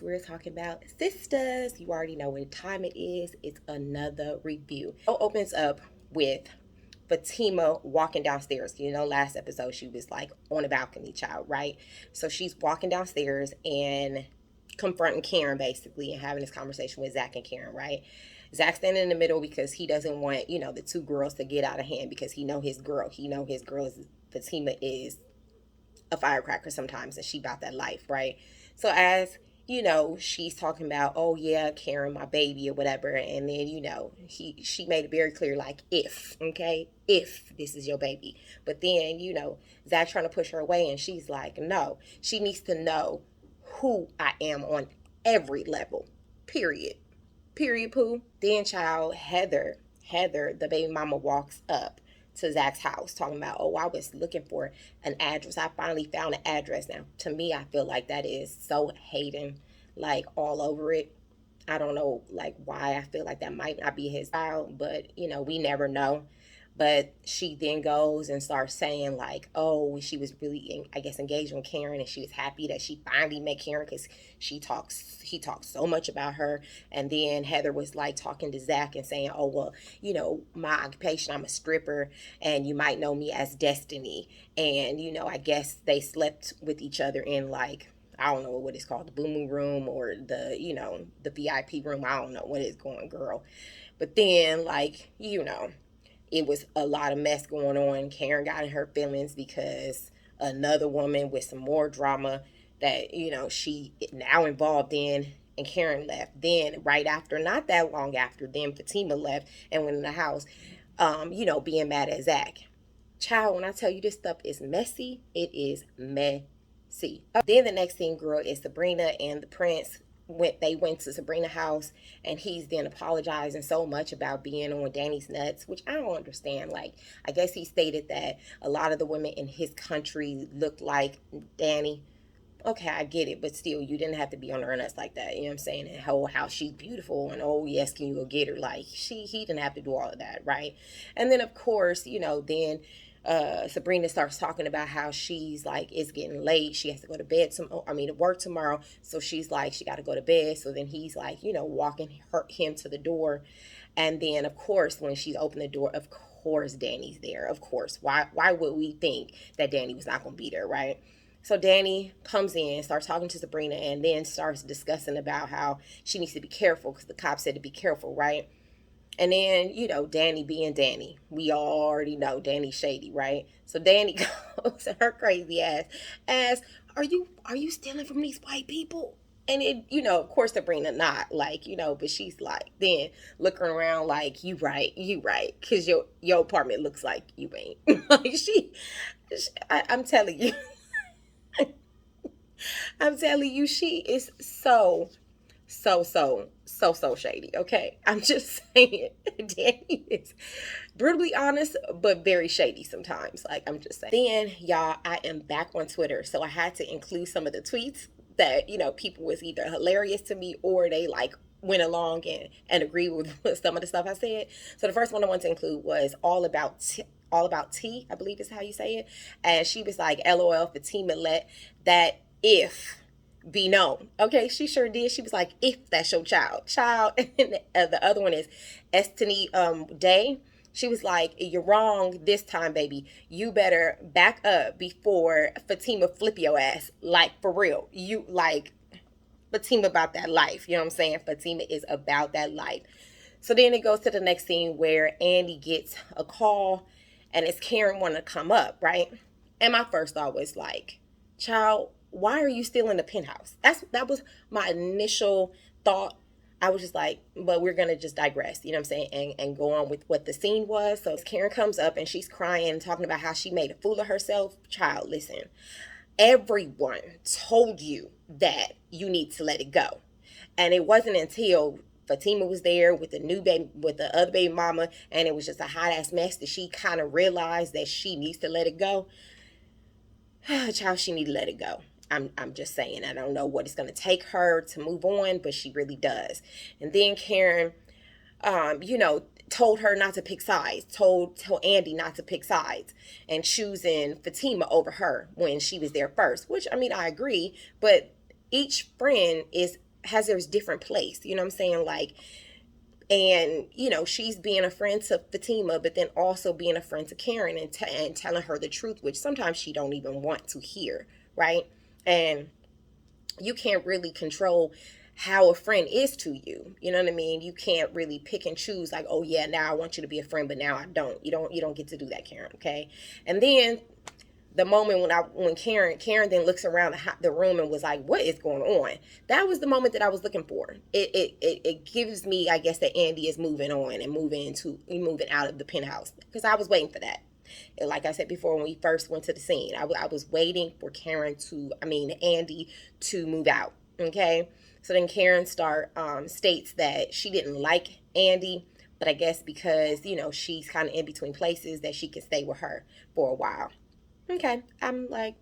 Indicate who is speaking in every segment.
Speaker 1: guys, we're talking about Sistas. You already know what time it is. It's another review. It opens up with Fatima walking downstairs. You know, last episode she was like on a balcony, child, right? So she's walking downstairs and confronting Karen basically and having this conversation with Zach and Karen, right? Zach standing in the middle because he doesn't want, the two girls to get out of hand because he know his girl. Fatima is a firecracker sometimes and she about that life, right? So as she's talking about, oh yeah, Karen, my baby or whatever, and then she made it very clear, like, if this is your baby. But then Zach trying to push her away and she's like, no, she needs to know who I am on every level, period poo. Then child, Heather, the baby mama, walks up to Zach's house talking about, oh, I was looking for an address. I finally found an address. Now, to me, I feel like that is so hating, like, all over it. I don't know, like, why I feel like that might not be his style, but, we never know. But she then goes and starts saying, like, oh, she was really, I guess, engaged with Karen, and she was happy that she finally met Karen because he talks so much about her. And then Heather was, like, talking to Zach and saying, oh, well, my occupation, I'm a stripper, and you might know me as Destiny. And, I guess they slept with each other in, like, I don't know what it's called, the booming room or the, the VIP room. I don't know what it's going, girl. But then, like, it was a lot of mess going on. Karen got in her feelings because another woman with some more drama that, she now involved in, and Karen left. Then right after, not that long after, then Fatima left and went in the house, being mad at Zach. Child, when I tell you this stuff is messy, it is messy. Then the next thing, girl, is Sabrina and the prince. They went to Sabrina's house and he's then apologizing so much about being on Danny's nuts, which I don't understand. Like, I guess he stated that a lot of the women in his country look like Danny. Okay, I get it, but still, you didn't have to be on her nuts like that. You know what I'm saying? And how she's beautiful and, oh yes, can you go get her? Like, he didn't have to do all of that, right? And then of course, then Sabrina starts talking about how she's like, it's getting late, she has to go to bed to work tomorrow, so she's like, she got to go to bed. So then he's like, walking him to the door, and then of course when she's opened the door, of course Danny's there. Of course, why would we think that Danny was not going to be there, right? So Danny comes in, starts talking to Sabrina, and then starts discussing about how she needs to be careful because the cop said to be careful, right? And then, Danny being Danny. We already know Danny's shady, right? So Danny goes to her crazy ass, asks, are you stealing from these white people? And it, of course Sabrina not, like, but she's like, then looking around like, you right, because your apartment looks like you ain't. Like, I'm telling you, she is so shady. Okay, I'm just saying. Danny is brutally honest but very shady sometimes. Like, I'm just saying. Then y'all, I am back on Twitter, so I had to include some of the tweets that people was either hilarious to me or they like went along and agreed with some of the stuff I said. So the first one I want to include was all about T, I believe is how you say it. And she was like, LOL, Fatima, let that if be known. Okay, she sure did. She was like, if that's your child. And the other one is Estini Day. She was like, you're wrong this time, baby. You better back up before Fatima flip your ass. Like, for real. You, like, Fatima about that life. You know what I'm saying? Fatima is about that life. So then it goes to the next scene where Andy gets a call and it's Karen wanting to come up, right? And my first thought was like, child, why are you still in the penthouse? That was my initial thought. I was just like, but we're going to just digress, you know what I'm saying, and go on with what the scene was. So Karen comes up and she's crying, talking about how she made a fool of herself. Child, listen, everyone told you that you need to let it go. And it wasn't until Fatima was there with the other baby mama, and it was just a hot ass mess that she kind of realized that she needs to let it go. Child, she need to let it go. I'm just saying, I don't know what it's going to take her to move on, but she really does. And then Karen, told her not to pick sides, told Andy not to pick sides, and choosing Fatima over her when she was there first, which, I agree, but each friend is has their different place, you know what I'm saying? Like, and she's being a friend to Fatima, but then also being a friend to Karen, and telling her the truth, which sometimes she don't even want to hear, right? And you can't really control how a friend is to you. You know what I mean? You can't really pick and choose, like, oh yeah, now I want you to be a friend, but now I don't. You don't get to do that, Karen. Okay. And then the moment when Karen then looks around the room and was like, what is going on? That was the moment that I was looking for. It gives me, I guess, that Andy is moving on and moving out of the penthouse, because I was waiting for that. Like I said before, when we first went to the scene, I was waiting for Andy to move out. Okay. So then Karen states that she didn't like Andy, but I guess because, she's kind of in between places, that she can stay with her for a while. Okay. I'm like,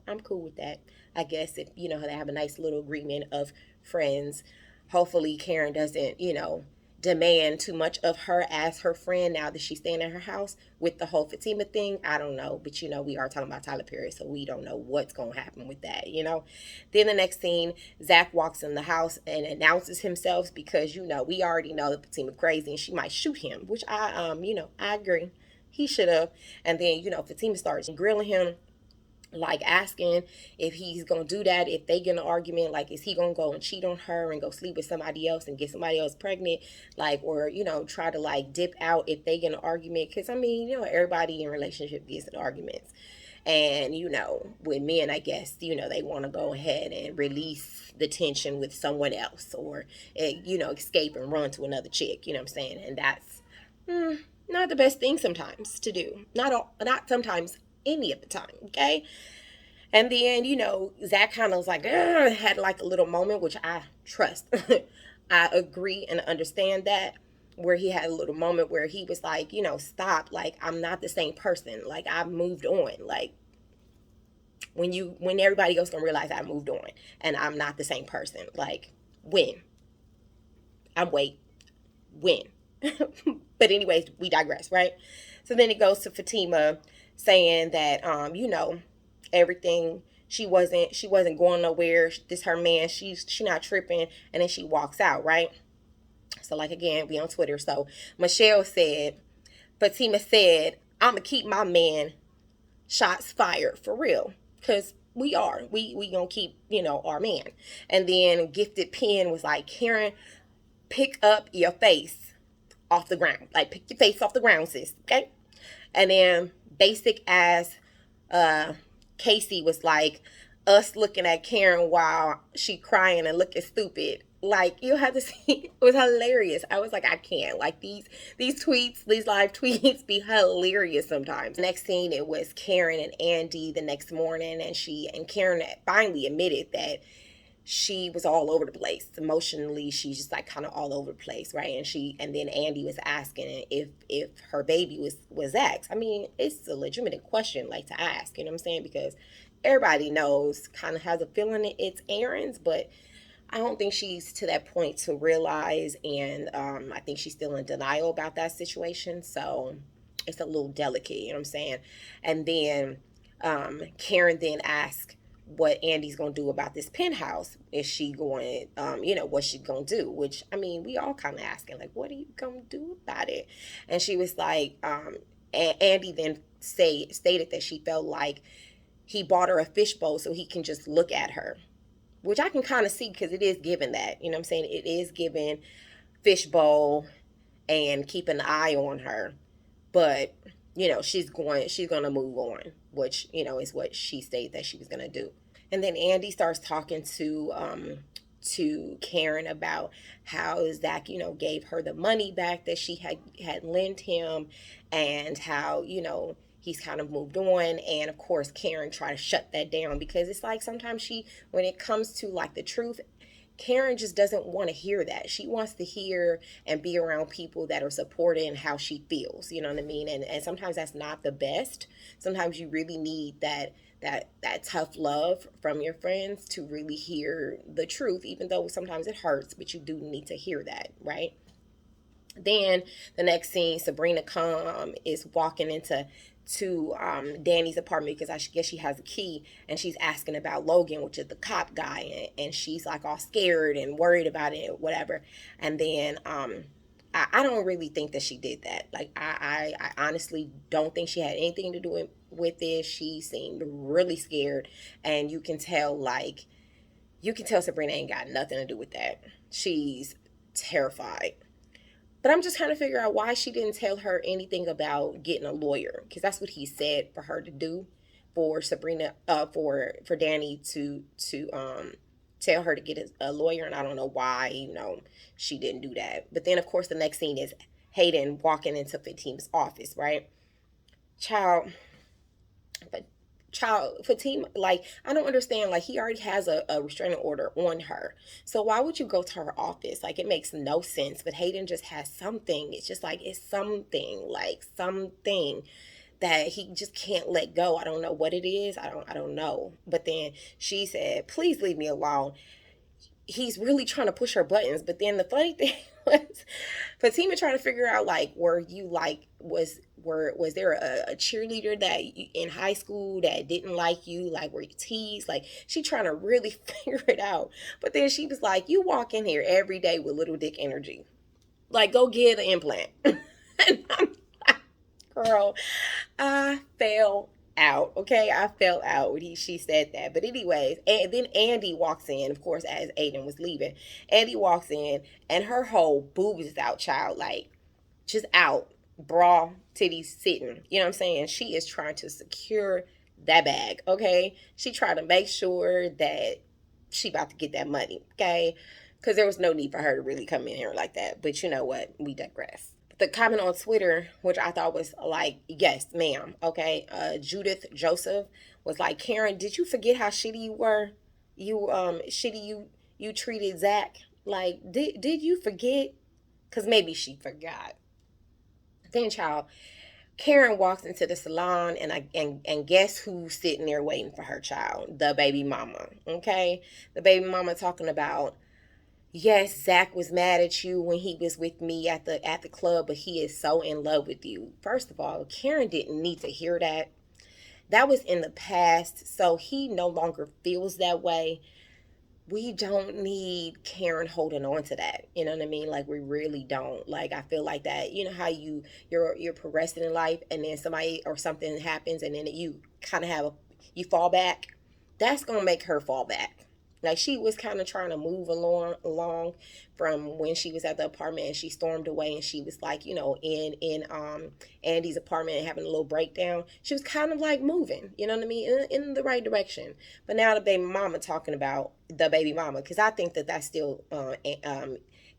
Speaker 1: I'm cool with that. I guess if, they have a nice little agreement of friends. Hopefully Karen doesn't, demand too much of her as her friend now that she's staying in her house with the whole Fatima thing. I don't know. But, we are talking about Tyler Perry, so we don't know what's going to happen with that, Then the next scene, Zach walks in the house and announces himself because, we already know that Fatima crazy and she might shoot him, which I agree. He should have. And then, Fatima starts grilling him, like asking if he's gonna do that if they get in an argument. Like, is he gonna go and cheat on her and go sleep with somebody else and get somebody else pregnant, like, or try to like dip out if they get in an argument? Because everybody in relationship gets in arguments, and with men, I guess, they want to go ahead and release the tension with someone else, or escape and run to another chick, you know what I'm saying? And that's not the best thing sometimes to do. Not sometimes, any of the time, okay? And then, Zach kind of was like, had like a little moment, which I trust. I agree and understand that, where he had a little moment where he was like, stop, like, I'm not the same person. Like, I've moved on. Like, when everybody else gonna realize I moved on and I'm not the same person. Like, when? When? But anyways, we digress, right? So then it goes to Fatima saying that, everything, she wasn't going nowhere. This her man. She not tripping. And then she walks out, right? So, like, again, we on Twitter. So Fatima said, I'ma keep my man, shots fired, for real. Because we gonna keep, our man. And then Gifted Pen was like, Karen, pick up your face off the ground. Like, pick your face off the ground, sis. Okay? And then Basic Ass Casey was like, us looking at Karen while she crying and looking stupid. Like, you have to see, it was hilarious. I was like, I can't. Like, these tweets, these live tweets be hilarious sometimes. Next scene, it was Karen and Andy the next morning, and Karen finally admitted that she was all over the place emotionally. She's just like kind of all over the place, right? And then Andy was asking if her baby was Zach's. I mean, it's a legitimate question, like, to ask, you know what I'm saying? Because everybody knows, kind of has a feeling it's Aaron's, but I don't think she's to that point to realize, and I think she's still in denial about that situation. So it's a little delicate, you know what I'm saying? And then Karen then asked what Andy's gonna do about this penthouse. Is she going, what's she gonna do? Which, I mean, we all kind of asking, like, what are you gonna do about it? And she was like, Andy then stated that she felt like he bought her a fishbowl so he can just look at her, which I can kind of see, because it is given that, you know what I'm saying? It is given fishbowl and keep an eye on her, but she's going to move on, which, is what she stated that she was going to do. And then Andy starts talking to Karen about how Zach, gave her the money back that she had lent him, and how, he's kind of moved on. And of course, Karen tried to shut that down, because it's like, sometimes when it comes to like the truth, Karen just doesn't want to hear that. She wants to hear and be around people that are supporting how she feels, you know what I mean? And sometimes that's not the best. Sometimes you really need that tough love from your friends to really hear the truth, even though sometimes it hurts, but you do need to hear that, right? Then the next scene, Sabrina is walking into to Danny's apartment because I guess she has a key, and she's asking about Logan, which is the cop guy, and she's like all scared and worried about it, whatever. And then I don't really think that she did that. Like I honestly don't think she had anything to do with this. She seemed really scared, and you can tell Sabrina ain't got nothing to do with that. She's terrified. But I'm just trying to figure out why she didn't tell her anything about getting a lawyer, because that's what he said for her to do, for Sabrina, for Danny to tell her to get a lawyer, and I don't know why she didn't do that. But then of course the next scene is Hayden walking into Fatima's office, right? Child, but Fatima, like, I don't understand. Like, he already has a restraining order on her, so why would you go to her office? Like, it makes no sense. But Hayden just has something. It's just like, it's something, like something that he just can't let go. I don't know what it is. I don't know. But then she said, please leave me alone. He's really trying to push her buttons. But then the funny thing was Fatima trying to figure out, like, were you like, was there a cheerleader that in high school that didn't like you? Like, were you teased? Like, she trying to really figure it out. But then she was like, you walk in here every day with little dick energy. Like, go get an implant. And I'm like, girl, I fell out. Okay, I fell out when she said that. But anyways, and then Andy walks in, of course, as Aiden was leaving. Andy walks in, and her whole boob is out, child, like just out, bra, titties sitting. You know what I'm saying? She is trying to secure that bag. Okay, she trying to make sure that she about to get that money. Okay, because there was no need for her to really come in here like that. But you know what? We digress. The comment on Twitter, which I thought was like, yes, ma'am. Okay. Judith Joseph was like, Karen, did you forget how shitty you were? You treated Zach. Like, did you forget? Because maybe she forgot. Then, child, Karen walks into the salon, and guess who's sitting there waiting for her, child? The baby mama. Okay. The baby mama talking about, yes, Zach was mad at you when he was with me at the club, but he is so in love with you. First of all, Karen didn't need to hear that. That was in the past, so he no longer feels that way. We don't need Karen holding on to that. You know what I mean? Like, we really don't. Like, I feel like that. You know how you're progressing in life, and then somebody or something happens, and then you kind of you fall back. That's gonna make her fall back. Like, she was kind of trying to move along from when she was at the apartment, and she stormed away, and she was like, in Andy's apartment and having a little breakdown. She was kind of like moving, you know what I mean, in the right direction. But now the baby mama talking about the baby mama, because I think that that's still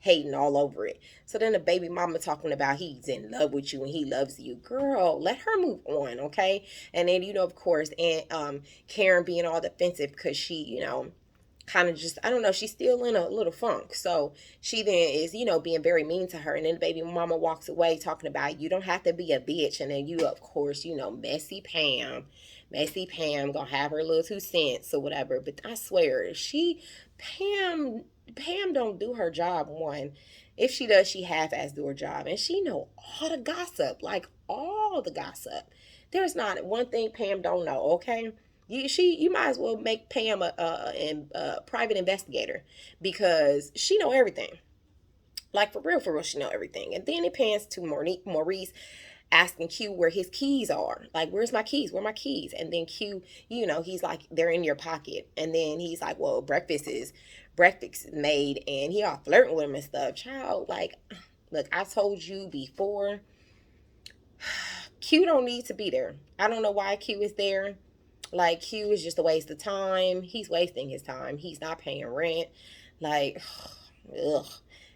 Speaker 1: hating all over it. So then the baby mama talking about he's in love with you and he loves you. Girl, let her move on, okay? And then, of course, and Karen being all defensive because she, kind of just, I don't know, she's still in a little funk. So she then is, being very mean to her. And then the baby mama walks away talking about, you don't have to be a bitch. And then of course, messy Pam gonna have her little 2 cents or whatever. But I swear, Pam don't do her job. One, if she does, she half-ass do her job. And she know all the gossip, like all the gossip. There's not one thing Pam don't know, okay? You might as well make Pam a private investigator, because she know everything. Like, for real, she know everything. And then it pans to Maurice asking Q where his keys are. Like, where's my keys? Where are my keys? And then Q, he's like, they're in your pocket. And then he's like, well, breakfast is made, and he all flirting with him and stuff. Child, like, look, I told you before, Q don't need to be there. I don't know why Q is there. Like, Q is just a waste of time. He's wasting his time. He's not paying rent. Like, ugh.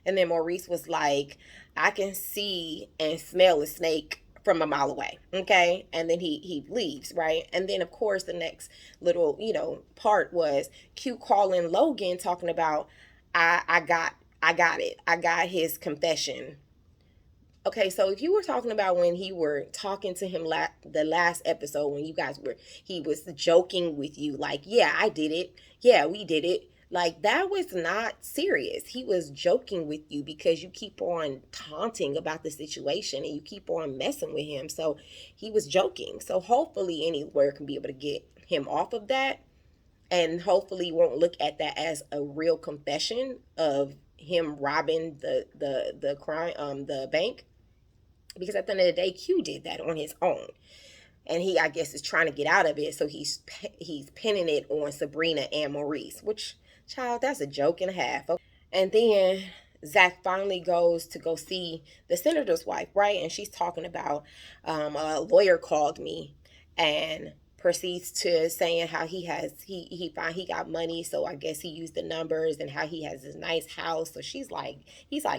Speaker 1: And then Maurice was like, I can see and smell a snake from a mile away. Okay. And then he leaves, right? And then, of course, the next little, part was Q calling Logan, talking about, I got it. I got his confession. Okay, so if you were talking about when he were talking to him the last episode, when he was joking with you, like, yeah, I did it. Yeah, we did it. Like, that was not serious. He was joking with you because you keep on taunting about the situation and you keep on messing with him. So he was joking. So hopefully Anywhere can be able to get him off of that, and hopefully won't look at that as a real confession of him robbing the crime, the bank, because at the end of the day, Q did that on his own, and he, I guess, is trying to get out of it. So he's pinning it on Sabrina and Maurice, which, child, that's a joke and a half. And then Zach finally goes to go see the senator's wife, right? And she's talking about, a lawyer called me and proceeds to saying how he found he got money, so I guess he used the numbers, and how he has this nice house. So he's like,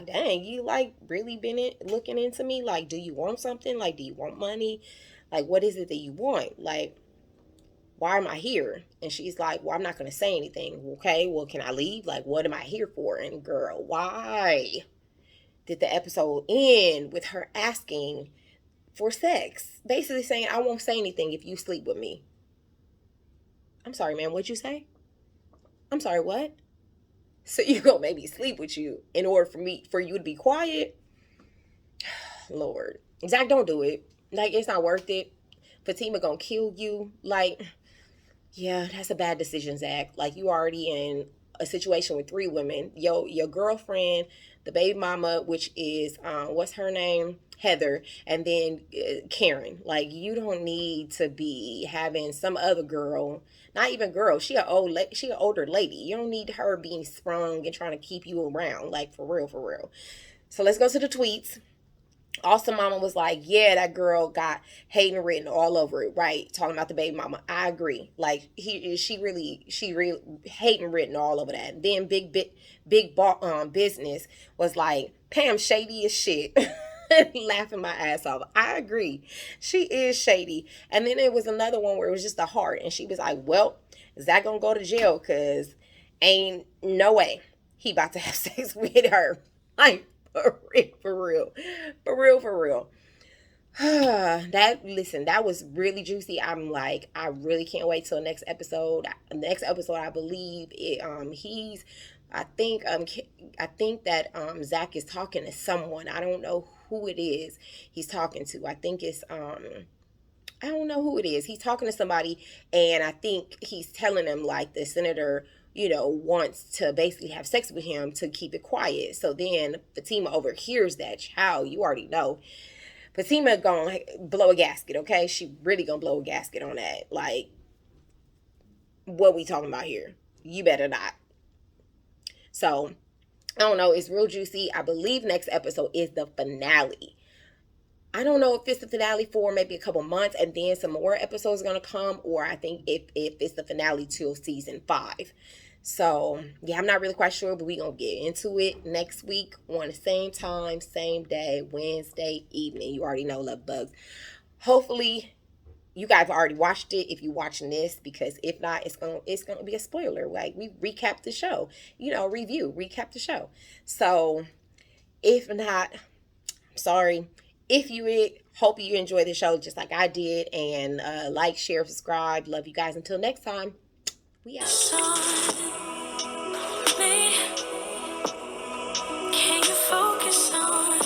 Speaker 1: dang, you like really been looking into me? Like, do you want something? Like, do you want money? Like, what is it that you want? Like, why am I here? And she's like, well, I'm not going to say anything. Okay, well, can I leave? Like, what am I here for? And girl, why did the episode end with her asking for sex? Basically saying, I won't say anything if you sleep with me. I'm sorry, man, what'd you say? I'm sorry, what? So you gonna make me sleep with you in order for you to be quiet? Lord. Zach, don't do it. Like, it's not worth it. Fatima gonna kill you. Like, yeah, that's a bad decision, Zach. Like, you already in a situation with 3 women. Your girlfriend, the baby mama, which is, what's her name? Heather, and then Karen. Like, you don't need to be having some other girl, not even girl. She an older lady. You don't need her being sprung and trying to keep you around. Like, for real, for real. So let's go to the tweets. Also, mama was like, yeah, that girl got hating written all over it, right? Talking about the baby mama. I agree. Like, she really hating written all over that. And then big business was like, Pam shady as shit. Laughing my ass off. I agree. She is shady. And then there was another one where it was just a heart. And she was like, well, is that going to go to jail? Because ain't no way he about to have sex with her. Like, for real. That was really juicy. I'm like, I really can't wait till next episode. Next episode, I believe it. I think that Zach is talking to someone. I don't know who it is he's talking to. I think it's I don't know who it is. He's talking to somebody, and I think he's telling them, like, the senator, wants to basically have sex with him to keep it quiet. So then Fatima overhears that. Child, you already know. Fatima gonna blow a gasket, okay? She really gonna blow a gasket on that. Like, what we talking about here? You better not. So, I don't know. It's real juicy. I believe next episode is the finale. I don't know if it's the finale for maybe a couple months and then some more episodes are going to come, or I think if it's the finale till season 5. So, yeah, I'm not really quite sure, but we're going to get into it next week on the same time, same day, Wednesday evening. You already know, love bugs. Hopefully, you guys have already watched it if you're watching this, because if not, it's gonna be a spoiler. Like, we recap the show, recap the show. So, if not, I'm sorry. If you hope you enjoy the show just like I did, and like, share, subscribe. Love you guys. Until next time, we out. Can you focus on